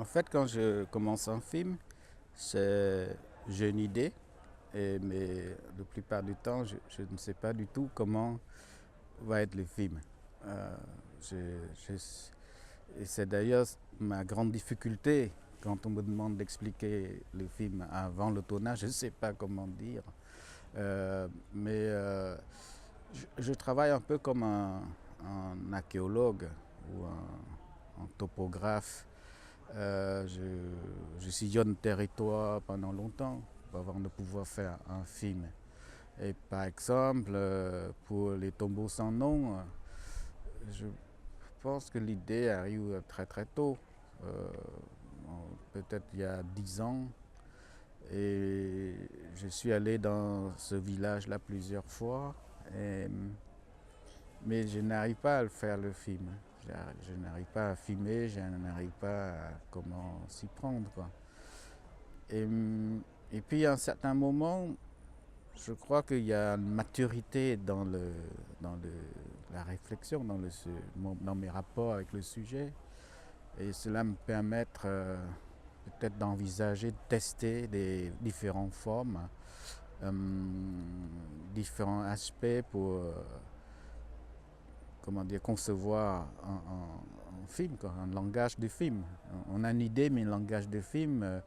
fait, quand je commence un film, j'ai une idée, mais la plupart du temps, je ne sais pas du tout comment va être le film. Euh, je- je- et c'est d'ailleurs ma grande difficulté quand on me demande d'expliquer le film avant le tournage, je ne sais pas comment dire. Mais je travaille un peu comme un archéologue ou un topographe. Je sillonne le territoire pendant longtemps avant de pouvoir faire un film. Et par exemple, pour les tombeaux sans nom, je pense que l'idée arrive très très tôt, euh, peut-être il y a 10 ans. Et je suis allé dans ce village-là plusieurs fois, et- mais je n'arrive pas à le faire le film. Je n'arrive pas à filmer, je n'arrive pas à comment s'y prendre, quoi. Et, et puis à un certain moment, je crois qu'il y a une maturité dans la réflexion, dans mes rapports avec le sujet. Et cela me permet peut-être d'envisager, de tester des différentes formes, euh, différents aspects pour comment dire, concevoir un film, quoi, un langage de film. On a une idée, mais le langage de film,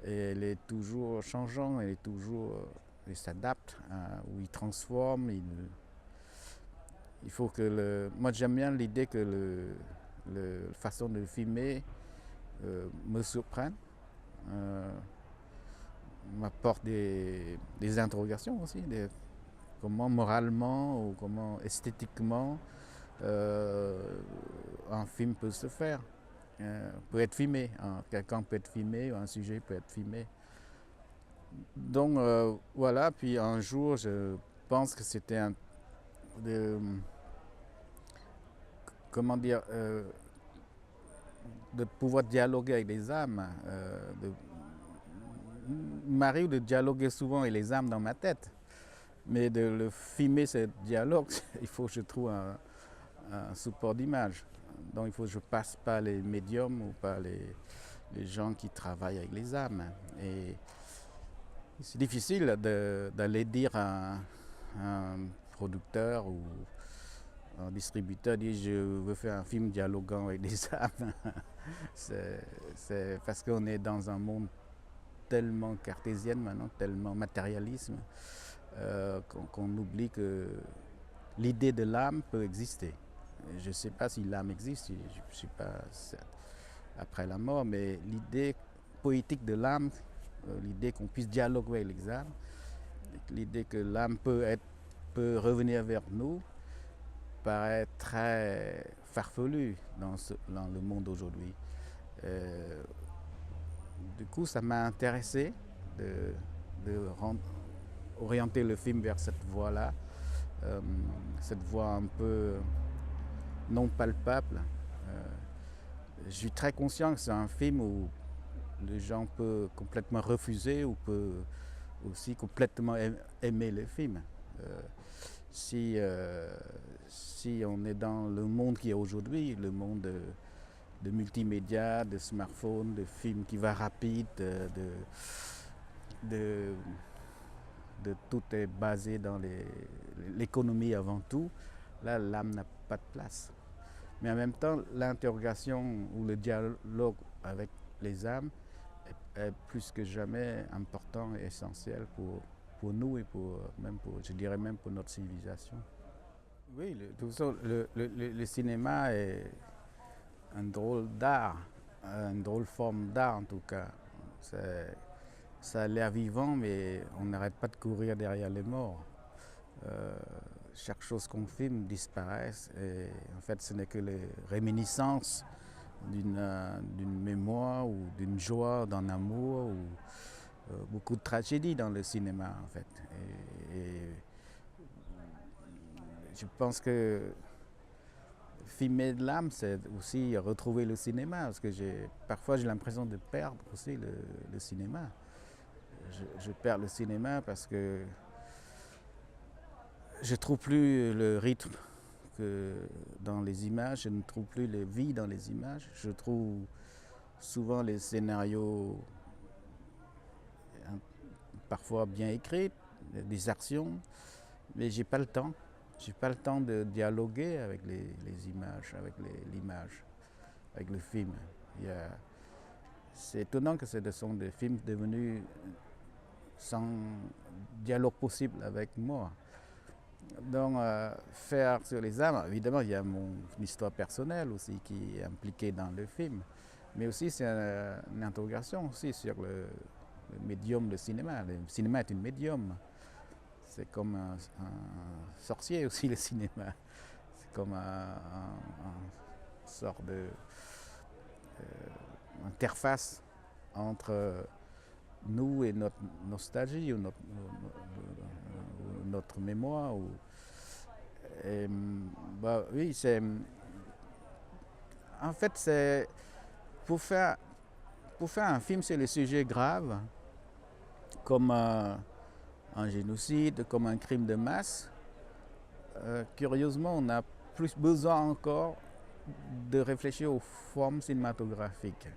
elle est toujours changeant, elle s'adapte, ou il transforme. Il faut que moi j'aime bien l'idée que la façon de filmer me surprenne, euh, m'apporte des interrogations aussi, comment moralement ou comment esthétiquement un film peut se faire, peut être filmé. Quelqu'un peut être filmé, ou un sujet peut être filmé. Donc voilà, puis un jour, je pense que c'était de, comment dire, de pouvoir dialoguer avec les âmes. Il m'arrive de dialoguer souvent avec les âmes dans ma tête, mais de le filmer, ce dialogue, il faut que je trouve un support d'image. Donc il faut que je passe par les médiums ou par les gens qui travaillent avec les âmes. Et c'est difficile d'aller dire à un producteur ou un distributeur, dit je veux faire un film dialoguant avec des âmes. C'est parce qu'on est dans un monde tellement cartésien maintenant, tellement matérialisme, qu'on oublie que l'idée de l'âme peut exister. Je ne sais pas si l'âme existe, je ne suis pas après la mort, mais l'idée poétique de l'âme, l'idée qu'on puisse dialoguer avec les âmes, l'idée que l'âme peut revenir vers nous, paraît très farfelue dans le monde d'aujourd'hui. Euh, du coup, ça m'a intéressé de, de orienter le film vers cette voie-là, euh, cette voie un peu non palpable. Euh, je suis très conscient que c'est un film où les gens peuvent complètement refuser ou peuvent aussi complètement aimer le film. Euh, si, euh, si on est dans le monde qui est aujourd'hui, le monde de multimédia, de smartphones, de films qui va rapide, de, de tout est basé dans l'économie avant tout, là l'âme n'a pas de place. Mais en même temps, l'interrogation ou le dialogue avec les âmes est plus que jamais important et essentiel pour nous et je dirais même pour notre civilisation. Oui, de toute façon, le cinéma est un drôle d'art, une drôle forme d'art en tout cas. Ça a l'air vivant, mais on n'arrête pas de courir derrière les morts. Euh, Chaque chose qu'on filme disparaît. Et en fait, ce n'est que les réminiscences d'une mémoire ou d'une joie, d'un amour ou beaucoup de tragédies dans le cinéma en fait. Et je pense que filmer de l'âme, c'est aussi retrouver le cinéma parce que parfois j'ai l'impression de perdre aussi le cinéma. Je perds le cinéma parce que je ne trouve plus le rythme que dans les images, je ne trouve plus la vie dans les images. Je trouve souvent les scénarios parfois bien écrits, des actions, mais j'ai pas le temps. J'ai pas le temps de dialoguer avec les images, avec l'image, avec le film. C'est étonnant que ce sont des films devenus sans dialogue possible avec moi. Donc, faire sur les âmes, évidemment, il y a mon histoire personnelle aussi qui est impliquée dans le film. Mais aussi, c'est une interrogation aussi sur le médium de cinéma. Le cinéma est un médium. C'est comme un sorcier aussi, le cinéma. C'est comme une sorte de interface entre nous et notre nostalgie ou notre mémoire. Et, bah, oui, en fait, c'est pour faire, un film sur les sujets graves, comme un génocide, comme un crime de masse. Curieusement, on a plus besoin encore de réfléchir aux formes cinématographiques.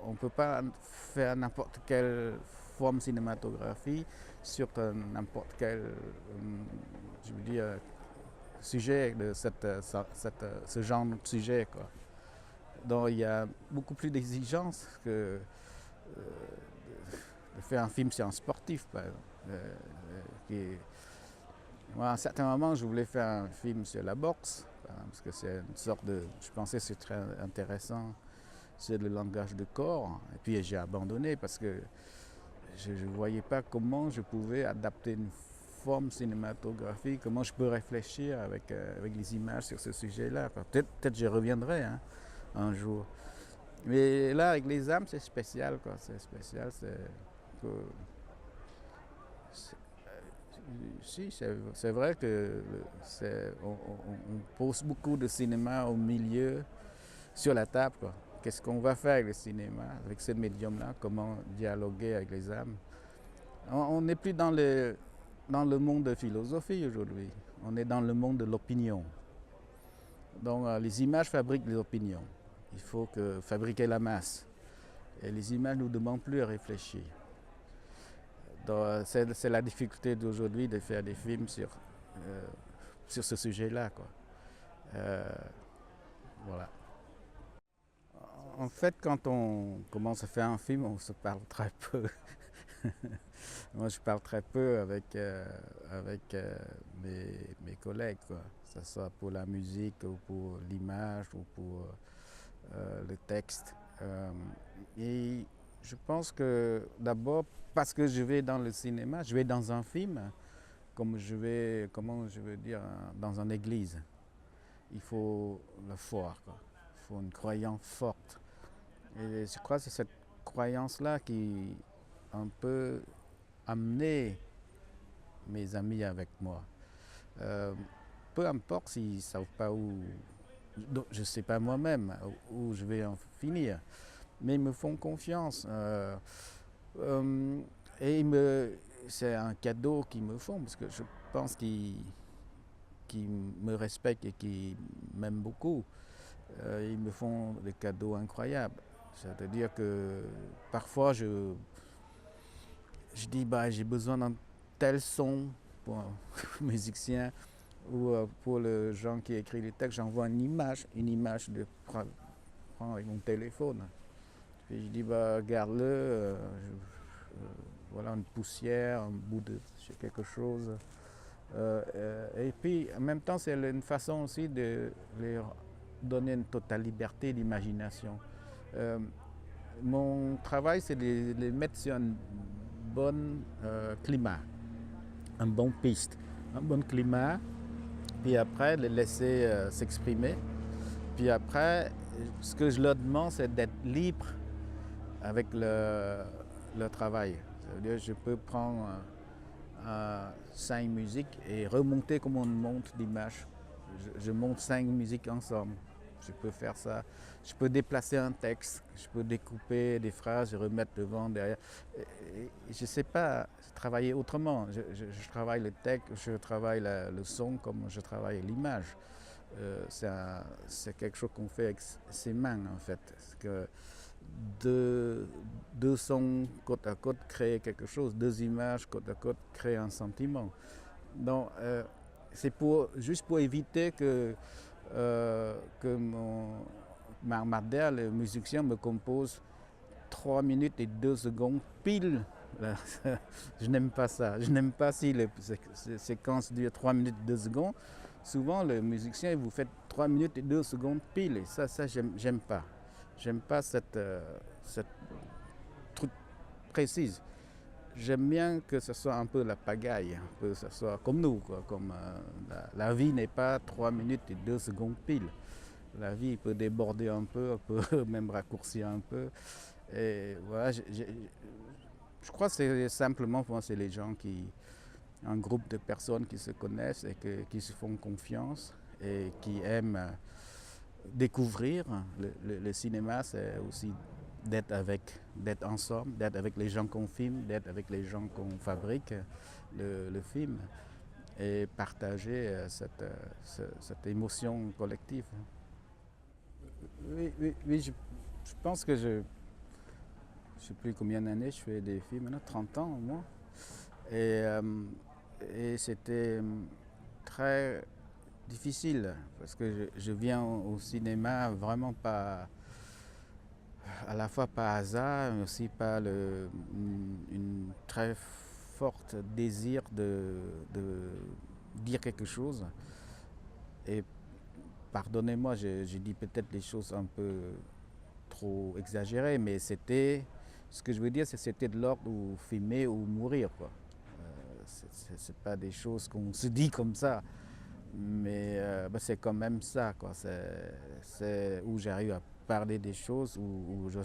On ne peut pas faire n'importe quelle forme cinématographique sur n'importe quel, je veux dire, sujet de ce genre de sujet, quoi. Donc il y a beaucoup plus d'exigences que de faire un film sur un sportif, par exemple. Moi, à un certain moment, je voulais faire un film sur la boxe, parce que c'est une sorte de... Je pensais que c'est très intéressant, c'est le langage de corps. Et puis j'ai abandonné parce que je ne voyais pas comment je pouvais adapter une forme cinématographique, comment je peux réfléchir avec les images sur ce sujet-là. Peut-être je reviendrai un jour. Mais là, avec les âmes, c'est spécial, quoi. C'est spécial, si, c'est vrai que on pose beaucoup de cinéma au milieu, sur la table, quoi. Qu'est-ce qu'on va faire avec le cinéma, avec ce médium-là? Comment dialoguer avec les âmes? On n'est plus dans le monde de philosophie aujourd'hui. On est dans le monde de l'opinion. Donc les images fabriquent les opinions. Il faut fabriquer la masse. Et les images ne nous demandent plus à réfléchir. C'est la difficulté d'aujourd'hui de faire des films sur ce sujet-là, quoi. Voilà. En fait, quand on commence à faire un film, on se parle très peu. Moi, je parle très peu avec mes collègues, quoi. Que ce soit pour la musique ou pour l'image ou pour le texte. Et je pense que d'abord, parce que je vais dans le cinéma, je vais dans un film, comment je veux dire, dans une église. Il faut la foi, quoi. Il faut une croyance forte. Et je crois que c'est cette croyance-là qui un peu amené mes amis avec moi. Peu importe s'ils ne savent pas où, je ne sais pas moi-même où je vais en finir, mais ils me font confiance. Et c'est un cadeau qu'ils me font, parce que je pense qu'ils me respectent et qu'ils m'aiment beaucoup. Ils me font des cadeaux incroyables. C'est-à-dire que parfois je dis j'ai besoin d'un tel son pour un musicien ou pour le gens qui écrit les textes, j'envoie une image de prendre avec mon téléphone. Puis je dis regarde-le, voilà une poussière, un bout de quelque chose. Et puis en même temps c'est une façon aussi de leur donner une totale liberté d'imagination. Mon travail, c'est de les mettre sur un bon climat, un bon piste, un bon climat, puis après les laisser s'exprimer. Puis après, ce que je leur demande, c'est d'être libre avec le travail. C'est-à-dire, je peux prendre 5 musiques et remonter comme on monte l'image. Je monte 5 musiques ensemble. Je peux faire ça. Je peux déplacer un texte, je peux découper des phrases et remettre devant, derrière. Je ne sais pas travailler autrement. Je travaille le texte, je travaille le son comme je travaille l'image. C'est quelque chose qu'on fait avec ses mains, en fait. deux sons côte à côte créent quelque chose, deux images côte à côte créent un sentiment. Donc, c'est juste pour éviter que Marc Mardel, le musicien, me compose 3 minutes et 2 secondes pile. Je n'aime pas ça. Je n'aime pas si les séquences durent 3 minutes et 2 secondes. Souvent, le musicien, vous fait 3 minutes et 2 secondes pile. Et ça j'aime pas. J'aime pas cette truc précise. J'aime bien que ce soit un peu la pagaille, que ce soit comme nous, quoi, comme la vie n'est pas 3 minutes et 2 secondes pile. La vie peut déborder un peu, peut même raccourcir un peu. Et voilà, je crois que c'est simplement, pour moi, c'est les gens un groupe de personnes qui se connaissent et qui se font confiance et qui aiment découvrir. Le cinéma, c'est aussi d'être ensemble, d'être avec les gens qu'on filme, d'être avec les gens qu'on fabrique le film et partager cette émotion collective. Oui, je pense que je ne sais plus combien d'années je fais des films, maintenant 30 ans au moins. Et c'était très difficile parce que je viens au cinéma vraiment pas, à la fois par hasard, mais aussi par une très forte désir de dire quelque chose. Et pardonnez-moi, j'ai dit peut-être des choses un peu trop exagérées, mais ce que je veux dire, c'était de l'ordre où filmer ou mourir, quoi. C'est pas des choses qu'on se dit comme ça, mais c'est quand même ça, quoi. C'est où j'arrive à parler des choses où je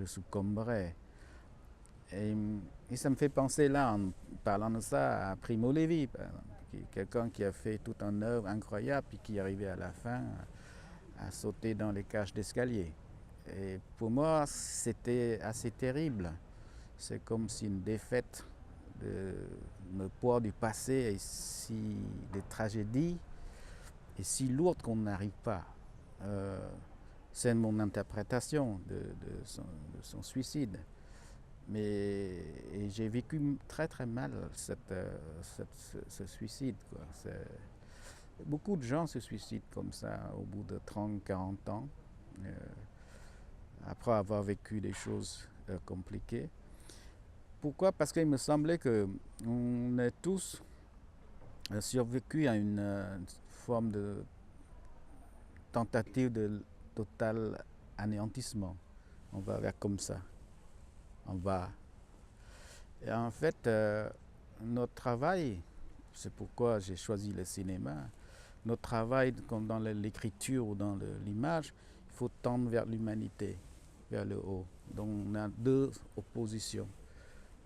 succomberais. Et ça me fait penser là, en parlant de ça, à Primo Levi, par exemple, quelqu'un qui a fait toute une œuvre incroyable et qui est arrivé à la fin à sauter dans les cages d'escalier. Et pour moi, c'était assez terrible. C'est comme si une défaite, le poids du passé des tragédies est si lourde qu'on n'arrive pas. C'est mon interprétation de son suicide. Mais j'ai vécu très très mal ce suicide, quoi. Beaucoup de gens se suicident comme ça au bout de 30, 40 ans, après avoir vécu des choses compliquées. Pourquoi? Parce qu'il me semblait qu'on est tous survécu à une forme de tentative de total anéantissement. On va vers comme ça. On va. Et en fait, notre travail, c'est pourquoi j'ai choisi le cinéma, notre travail comme dans l'écriture ou dans l'image, il faut tendre vers l'humanité, vers le haut. Donc on a deux oppositions.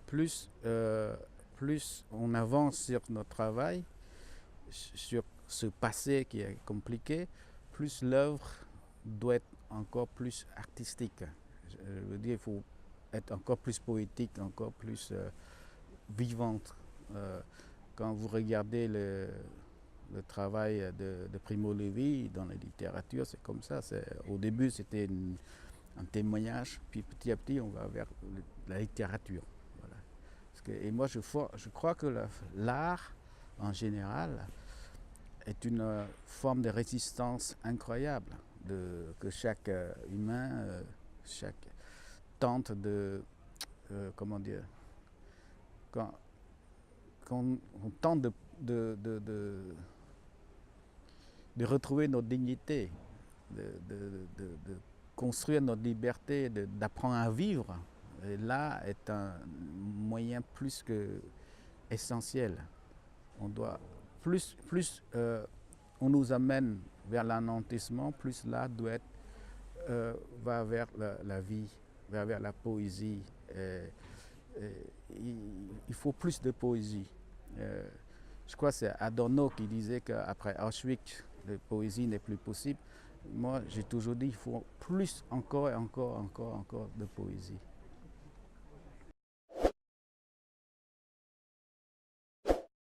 Plus on avance sur notre travail, sur ce passé qui est compliqué, plus l'œuvre doit être encore plus artistique. Je veux dire, il faut être encore plus poétique, encore plus vivante. Quand vous regardez le travail de Primo Levi dans la littérature, c'est comme ça. Au début, c'était un témoignage, puis petit à petit, on va vers la littérature. Voilà. Et moi, je crois que l'art, en général, est une forme de résistance incroyable que chaque humain, tente de, comment dire, quand on tente de retrouver notre dignité, de construire notre liberté, d'apprendre à vivre. Et là est un moyen plus que essentiel. On doit plus on nous amène vers l'anéantissement, plus là doit être va vers la vie, va vers la poésie. Il faut plus de poésie. Je crois que c'est Adorno qui disait qu'après Auschwitz, la poésie n'est plus possible. Moi, j'ai toujours dit qu'il faut plus, encore et encore de poésie.